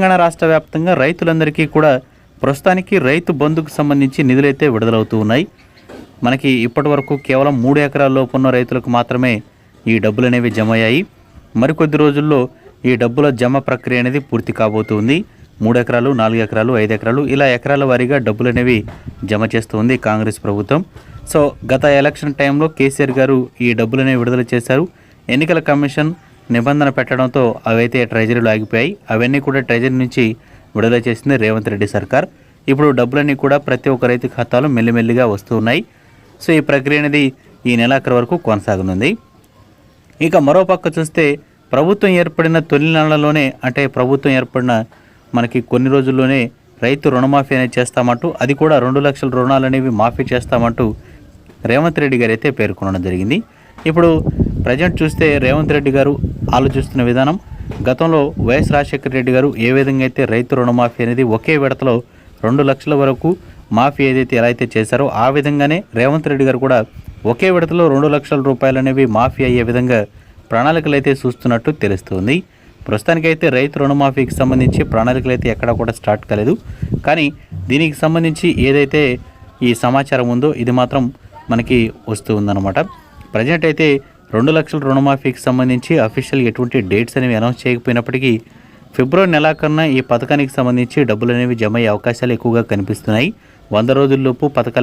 తెలంగాణ రాష్ట్ర వ్యాప్తంగా రైతులందరికీ కూడా ప్రస్తుతానికి రైతు బంధుకు సంబంధించి నిధులైతే విడుదలవుతూ ఉన్నాయి. మనకి ఇప్పటి వరకు కేవలం 3 ఎకరాల లోపు ఉన్న రైతులకు మాత్రమే ఈ డబ్బులు అనేవి జమ అయ్యాయి. మరికొద్ది రోజుల్లో ఈ డబ్బుల జమ ప్రక్రియ అనేది పూర్తి కాబోతుంది. 3 ఎకరాలు, 4 ఎకరాలు, 5 ఎకరాలు ఇలా ఎకరాల వారీగా డబ్బులు అనేవి జమ చేస్తుంది కాంగ్రెస్ ప్రభుత్వం. సో గత ఎలక్షన్ టైంలో కేసీఆర్ గారు ఈ డబ్బులు అనేవి విడుదల చేశారు. ఎన్నికల కమిషన్ నిబంధన పెట్టడంతో అవైతే ట్రెజరీలో ఆగిపోయాయి. అవన్నీ కూడా ట్రెజరీ నుంచి విడుదల చేసింది రేవంత్ రెడ్డి సర్కార్. ఇప్పుడు డబ్బులన్నీ కూడా ప్రతి ఒక్క రైతు ఖాతాలో మెల్లిమెల్లిగా వస్తూ ఉన్నాయి. సో ఈ ప్రక్రియ అనేది ఈ నెలాఖరు వరకు కొనసాగనుంది. ఇక మరోపక్క చూస్తే ప్రభుత్వం ఏర్పడిన తొలి నెలలోనే, అంటే ప్రభుత్వం ఏర్పడిన మనకి కొన్ని రోజుల్లోనే రైతు రుణమాఫీ అనేది చేస్తామంటూ, అది కూడా 2 లక్షల రుణాలు అనేవి మాఫీ చేస్తామంటూ రేవంత్ రెడ్డి గారు అయితే పేర్కొనడం జరిగింది. ఇప్పుడు ప్రజెంట్ చూస్తే రేవంత్ రెడ్డి గారు ఆలోచిస్తున్న విధానం, గతంలో వైఎస్ రాజశేఖర రెడ్డి గారు ఏ విధంగా అయితే రైతు రుణమాఫీ అనేది ఒకే విడతలో 2 లక్షల వరకు మాఫీ ఏదైతే ఎలా అయితే చేశారో ఆ విధంగానే రేవంత్ రెడ్డి గారు కూడా ఒకే విడతలో 2 లక్షల రూపాయలు అనేవి మాఫీ అయ్యే విధంగా ప్రణాళికలు అయితే చూస్తున్నట్టు తెలుస్తుంది. ప్రస్తుతానికైతే రైతు రుణమాఫీకి సంబంధించి ప్రణాళికలు అయితే ఎక్కడా కూడా స్టార్ట్ కాలేదు. కానీ దీనికి సంబంధించి ఏదైతే ఈ సమాచారం ఉందో ఇది మాత్రం మనకి వస్తూ ఉందన్నమాట. ప్రజెంట్ అయితే 2 లక్షల రుణమాఫీకి సంబంధించి అఫీషియల్ ఎటువంటి డేట్స్ అనేవి అనౌన్స్ చేయకపోయినప్పటికీ ఫిబ్రవరి నెలాఖరున ఈ పథకానికి సంబంధించి డబ్బులు అనేవి జమ అయ్యే అవకాశాలు ఎక్కువగా కనిపిస్తున్నాయి. 100 రోజుల్లోపు పథకాలు